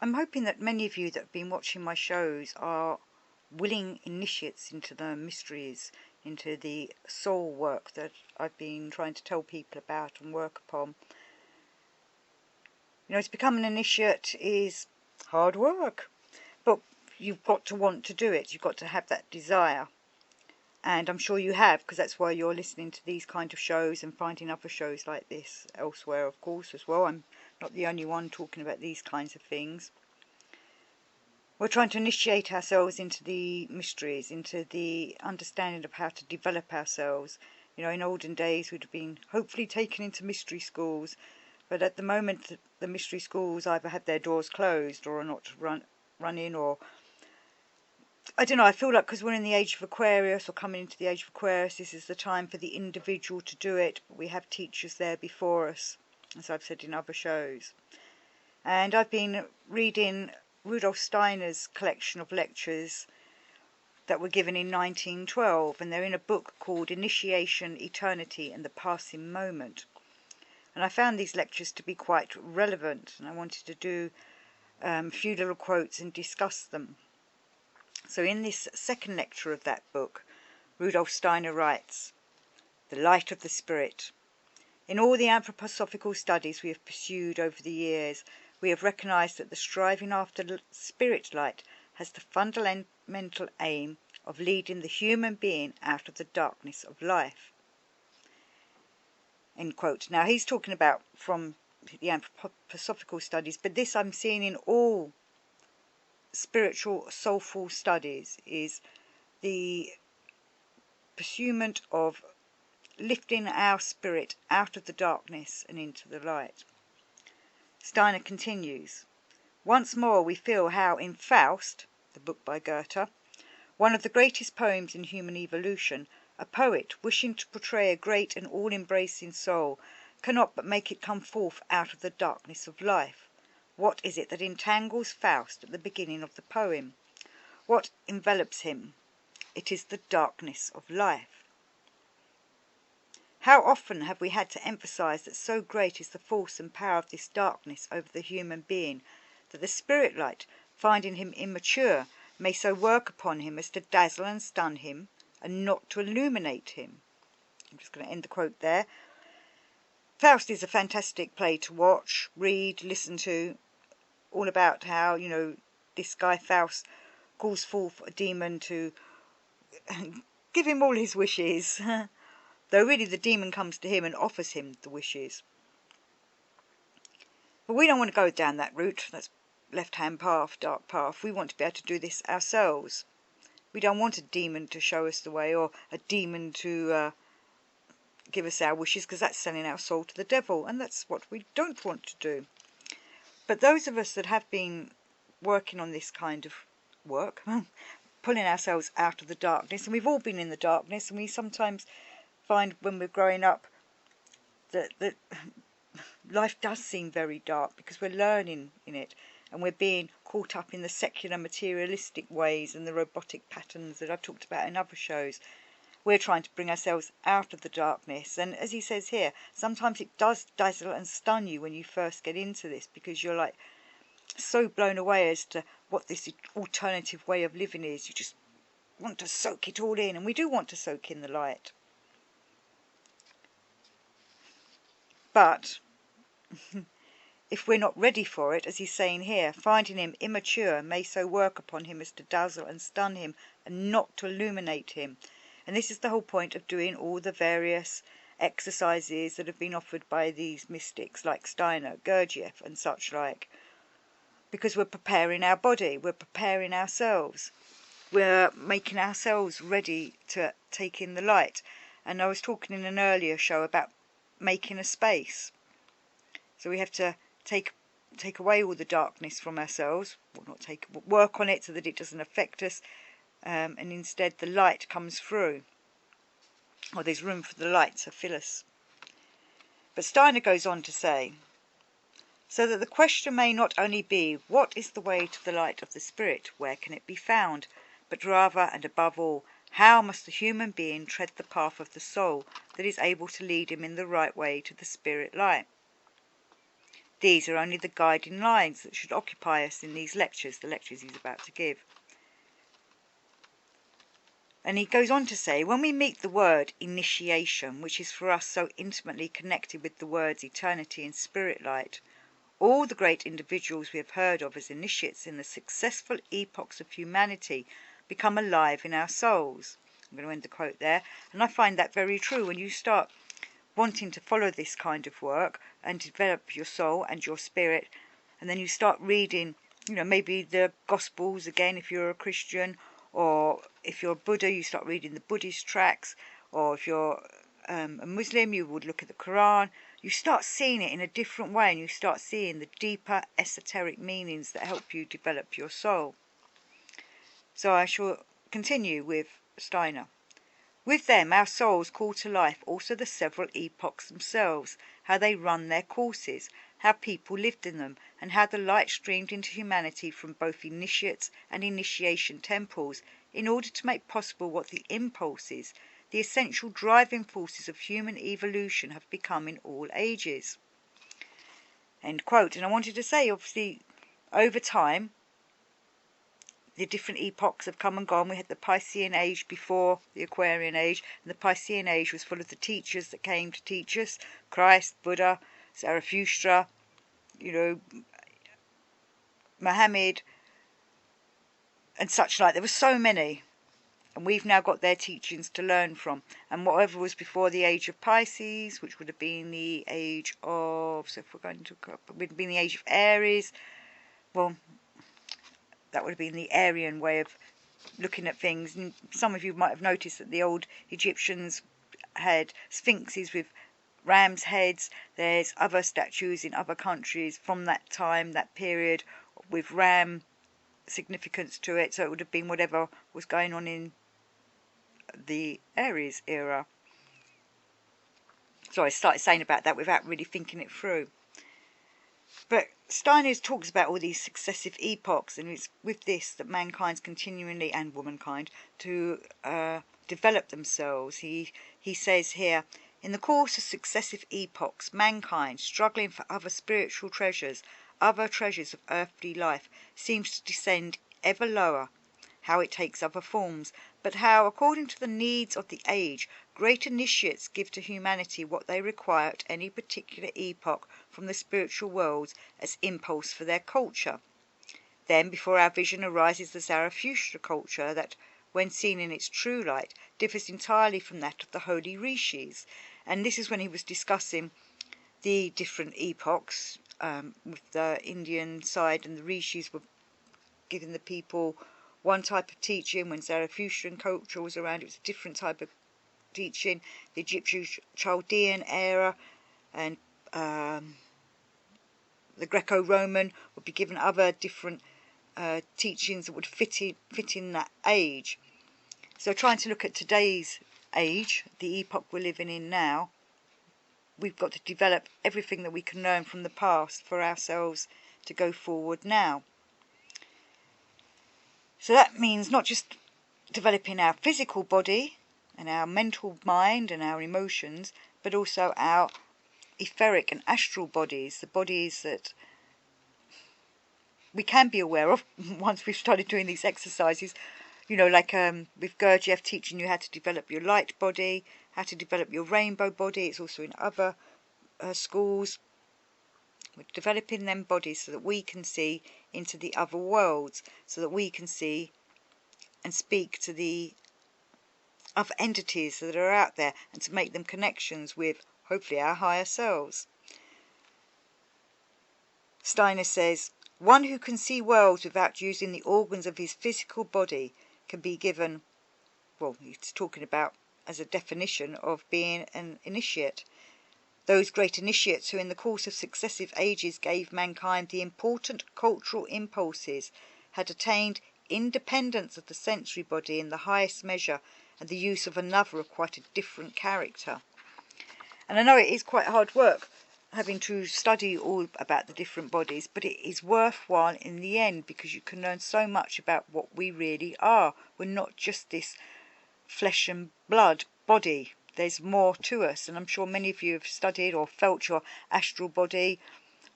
I'm hoping that many of you that have been watching my shows are willing initiates into the mysteries, into the soul work that I've been trying to tell people about and work upon. You know, to become an initiate is hard work, but you've got to want to do it. You've got to have that desire. And I'm sure you have, because that's why you're listening to these kind of shows and finding other shows like this elsewhere, of course, as well. I'm not the only one talking about these kinds of things. We're trying to initiate ourselves into the mysteries, into the understanding of how to develop ourselves. You know, in olden days we'd have been hopefully taken into mystery schools, but at the moment the mystery schools either have their doors closed or are not running, or I don't know, I feel like because we're in the age of Aquarius, or coming into the age of Aquarius, this is the time for the individual to do it. But we have teachers there before us, as I've said in other shows. And I've been reading Rudolf Steiner's collection of lectures that were given in 1912, and they're in a book called Initiation, Eternity and the Passing Moment. And I found these lectures to be quite relevant, and I wanted to do a few little quotes and discuss them. So in this second lecture of that book, Rudolf Steiner writes, "The light of the spirit. In all the anthroposophical studies we have pursued over the years, we have recognized that the striving after spirit light has the fundamental aim of leading the human being out of the darkness of life." End quote. Now he's talking about from the anthroposophical studies, but this I'm seeing in all spiritual, soulful studies, is the pursuit of lifting our spirit out of the darkness and into the light. Steiner continues, "Once more we feel how in Faust, the book by Goethe, one of the greatest poems in human evolution, a poet, wishing to portray a great and all-embracing soul, cannot but make it come forth out of the darkness of life. What is it that entangles Faust at the beginning of the poem? What envelops him? It is the darkness of life." How often have we had to emphasize that so great is the force and power of this darkness over the human being, that the spirit light, finding him immature, may so work upon him as to dazzle and stun him, and not to illuminate him. I'm just going to end the quote there. Faust is a fantastic play to watch, read, listen to, all about how, you know, this guy Faust calls forth a demon to give him all his wishes, though really the demon comes to him and offers him the wishes. But we don't want to go down that route, that's left-hand path, dark path. We want to be able to do this ourselves. We don't want a demon to show us the way, or a demon to give us our wishes, because that's selling our soul to the devil, and that's what we don't want to do. But those of us that have been working on this kind of work, pulling ourselves out of the darkness, and we've all been in the darkness, and we sometimes find when we're growing up that life does seem very dark because we're learning in it, and we're being caught up in the secular materialistic ways and the robotic patterns that I've talked about in other shows. We're trying to bring ourselves out of the darkness, and as he says here, sometimes it does dazzle and stun you when you first get into this, because you're like so blown away as to what this alternative way of living is. You just want to soak it all in, and we do want to soak in the light. But if we're not ready for it, as he's saying here, finding him immature may so work upon him as to dazzle and stun him, and not to illuminate him. And this is the whole point of doing all the various exercises that have been offered by these mystics like Steiner, Gurdjieff and such like. Because we're preparing our body, we're preparing ourselves, we're making ourselves ready to take in the light. And I was talking in an earlier show about making a space. So we have to take away all the darkness from ourselves, well, work on it so that it doesn't affect us, and instead the light comes through, or there's room for the light to fill us. But Steiner goes on to say, so that the question may not only be, what is the way to the light of the spirit, where can it be found, but rather and above all, how must the human being tread the path of the soul that is able to lead him in the right way to the spirit light. These are only the guiding lines that should occupy us in these lectures, the lectures he's about to give. And he goes on to say, when we meet the word initiation, which is for us so intimately connected with the words eternity and spirit light, all the great individuals we have heard of as initiates in the successful epochs of humanity become alive in our souls. I'm going to end the quote there. And I find that very true. When you start wanting to follow this kind of work and develop your soul and your spirit, and then you start reading, maybe the Gospels again if you're a Christian, or if you're a Buddha, you start reading the Buddhist tracts, or if you're a Muslim, you would look at the Quran. You start seeing it in a different way, and you start seeing the deeper esoteric meanings that help you develop your soul. So I shall continue with Steiner. With them our souls call to life also the several epochs themselves, how they run their courses, how people lived in them, and how the light streamed into humanity from both initiates and initiation temples in order to make possible what the impulses, the essential driving forces of human evolution have become in all ages. End quote. And I wanted to say, obviously, over time, the different epochs have come and gone. We had the Piscean age before the Aquarian age, and the Piscean age was full of the teachers that came to teach us, Christ, Buddha, Zarathustra, Muhammad, and such like. There were so many, and we've now got their teachings to learn from. And whatever was before the age of Pisces, which would have been the age of, so if we're going to, would have been the age of Aries, well, that would have been the Aryan way of looking at things. And some of you might have noticed that the old Egyptians had sphinxes with ram's heads. There's other statues in other countries from that time, that period, with ram significance to it. So it would have been whatever was going on in the Aries era. So I started saying about that without really thinking it through. But Steiner talks about all these successive epochs, and it's with this that mankind's continually, and womankind, to develop themselves. He says here, in the course of successive epochs, mankind, struggling for other spiritual treasures, other treasures of earthly life, seems to descend ever lower, how it takes other forms, but how, according to the needs of the age, great initiates give to humanity what they require at any particular epoch from the spiritual worlds as impulse for their culture. Then before our vision arises the Zarathustra culture that, when seen in its true light, differs entirely from that of the holy rishis. And this is when he was discussing the different epochs, with the Indian side, and the rishis were giving the people one type of teaching. When Zarathustrian culture was around, it was a different type of teaching. The Egyptian Chaldean era and the Greco-Roman would be given other different teachings that would fit in that age. So trying to look at today's age, the epoch we're living in now, we've got to develop everything that we can learn from the past for ourselves to go forward now. So that means not just developing our physical body and our mental mind and our emotions, but also our etheric and astral bodies, the bodies that we can be aware of once we've started doing these exercises. Like with Gurdjieff teaching you how to develop your light body, how to develop your rainbow body. It's also in other schools. We're developing them bodies so that we can see into the other worlds, so that we can see and speak to the other entities that are out there, and to make them connections with, hopefully, our higher selves. Steiner says, one who can see worlds without using the organs of his physical body can be given, well, he's talking about as a definition of being an initiate. Those great initiates who in the course of successive ages gave mankind the important cultural impulses had attained independence of the sensory body in the highest measure, and the use of another of quite a different character. And I know it is quite hard work having to study all about the different bodies, but it is worthwhile in the end, because you can learn so much about what we really are. We're not just this flesh and blood body. There's more to us, and I'm sure many of you have studied or felt your astral body,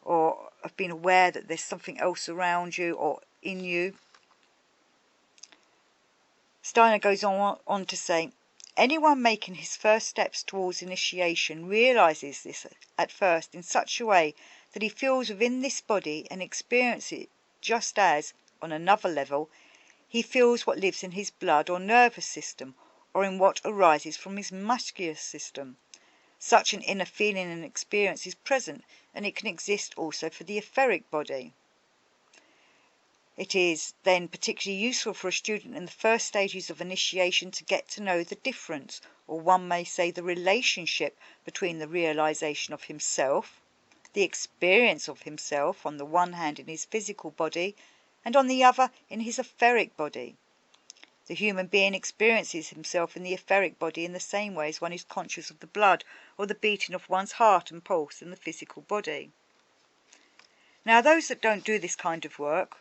or of being aware that there's something else around you or in you. Steiner goes on to say, anyone making his first steps towards initiation realizes this at first in such a way that he feels within this body and experiences it just as, on another level, he feels what lives in his blood or nervous system, or in what arises from his muscular system. Such an inner feeling and experience is present, and it can exist also for the etheric body. It is then particularly useful for a student in the first stages of initiation to get to know the difference, or one may say the relationship, between the realization of himself, the experience of himself, on the one hand in his physical body, and on the other in his etheric body. The human being experiences himself in the etheric body in the same way as one is conscious of the blood or the beating of one's heart and pulse in the physical body. Now, those that don't do this kind of work,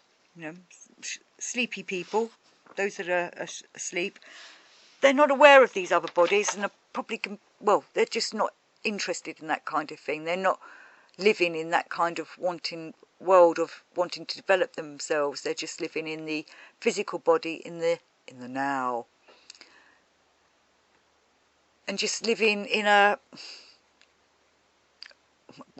sleepy people, those that are asleep, they're not aware of these other bodies and are probably, they're just not interested in that kind of thing. They're not living in that kind of world of wanting to develop themselves. They're just living in the physical body in the now, and just living in I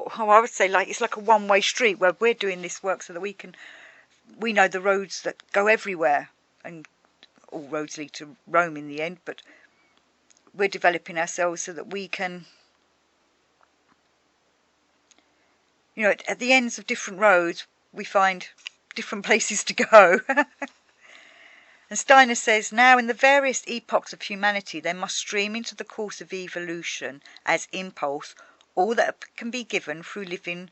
would say, it's like a one-way street where we're doing this work so that we know the roads that go everywhere, and all roads lead to Rome in the end, but we're developing ourselves so that we can, at the ends of different roads we find different places to go. And Steiner says, now in the various epochs of humanity there must stream into the course of evolution as impulse all that can be given through living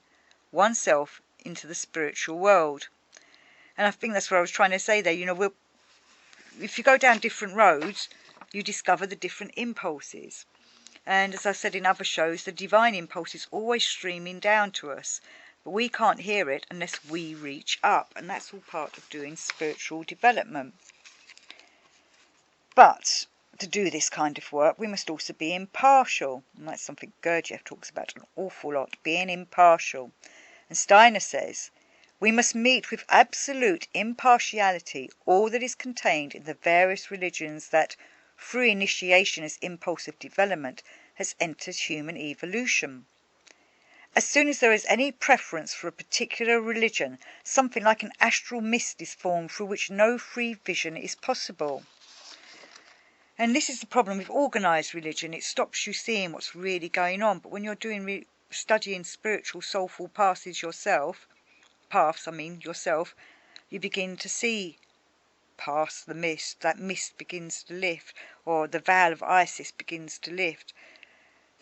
oneself into the spiritual world. And I think that's what I was trying to say there. If you go down different roads, you discover the different impulses. And as I said in other shows, the divine impulse is always streaming down to us, but we can't hear it unless we reach up, and that's all part of doing spiritual development. But to do this kind of work, we must also be impartial, and that's something Gurdjieff talks about an awful lot, being impartial. And Steiner says, we must meet with absolute impartiality all that is contained in the various religions that, through initiation as impulsive development, has entered human evolution. As soon as there is any preference for a particular religion, something like an astral mist is formed through which no free vision is possible. And this is the problem with organised religion. It stops you seeing what's really going on. But when you're studying spiritual soulful paths yourself, you begin to see past the mist. That mist begins to lift, or the veil of Isis begins to lift.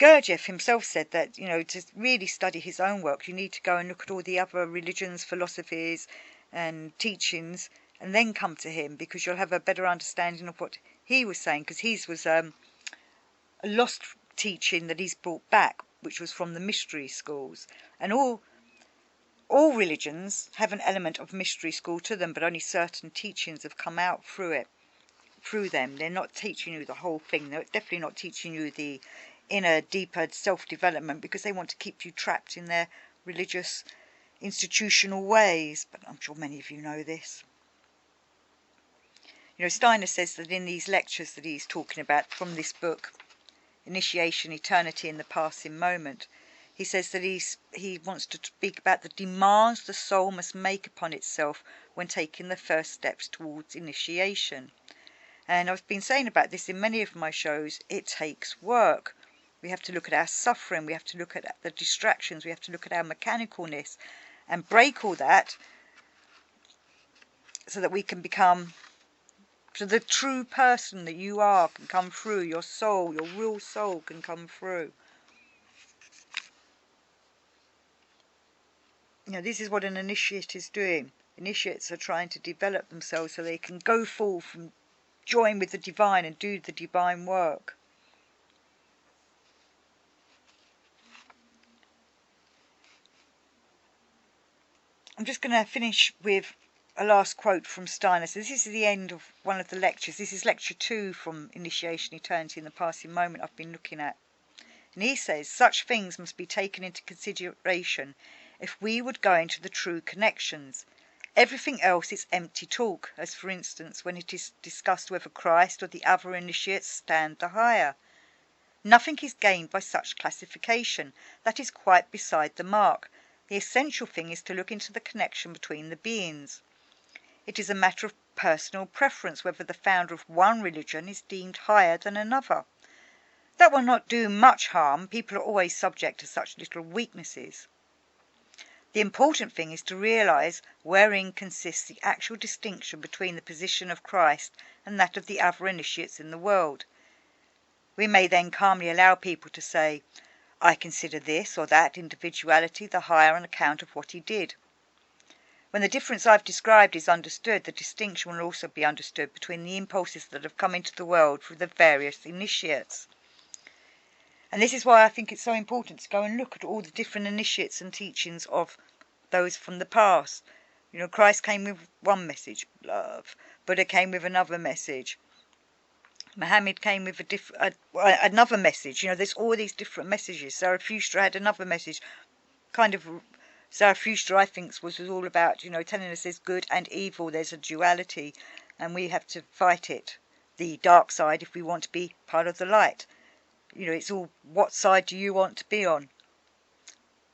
Gurdjieff himself said that, to really study his own work, you need to go and look at all the other religions, philosophies and teachings, and then come to him, because you'll have a better understanding of what he was saying, because his was a lost teaching that he's brought back, which was from the mystery schools. And all religions have an element of mystery school to them, but only certain teachings have come out through them. They're not teaching you the whole thing. They're definitely not teaching you the inner, deeper self-development, because they want to keep you trapped in their religious, institutional ways. But I'm sure many of you know this. Steiner says that in these lectures that he's talking about from this book, Initiation, Eternity and the Passing Moment, he says that he wants to speak about the demands the soul must make upon itself when taking the first steps towards initiation. And I've been saying about this in many of my shows, it takes work. We have to look at our suffering, we have to look at the distractions, we have to look at our mechanicalness and break all that so that we can become, so the true person that you are can come through, your soul, your real soul can come through. This is what an initiate is doing. Initiates are trying to develop themselves so they can go forth and join with the divine and do the divine work. I'm just going to finish with a last quote from Steiner. So this is the end of one of the lectures. This is lecture 2 from Initiation, Eternity and the Passing Moment I've been looking at. And he says, such things must be taken into consideration if we would go into the true connections. Everything else is empty talk, as for instance when it is discussed whether Christ or the other initiates stand the higher. Nothing is gained by such classification. That is quite beside the mark. The essential thing is to look into the connection between the beings. It is a matter of personal preference whether the founder of one religion is deemed higher than another. That will not do much harm. People are always subject to such little weaknesses. The important thing is to realise wherein consists the actual distinction between the position of Christ and that of the other initiates in the world. We may then calmly allow people to say, I consider this or that individuality the higher on account of what he did. When the difference I've described is understood, the distinction will also be understood between the impulses that have come into the world through the various initiates. And this is why I think it's so important to go and look at all the different initiates and teachings of those from the past. You know, Christ came with one message, love. Buddha came with another message. Muhammad came with another message. You know, there's all these different messages. Zarathustra had another message. Zarathustra, I think, was all about, you know, telling us there's good and evil. There's a duality, and we have to fight it. The dark side, if we want to be part of the light. You know, it's all, what side do you want to be on?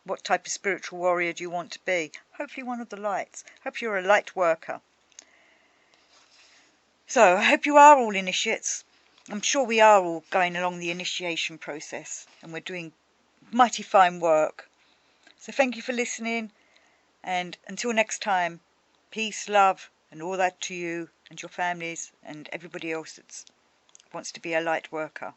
What type of spiritual warrior do you want to be? Hopefully one of the lights. Hope you're a light worker. So, I hope you are all initiates. I'm sure we are all going along the initiation process, and we're doing mighty fine work. So thank you for listening, and until next time, peace, love, and all that to you and your families and everybody else that wants to be a light worker.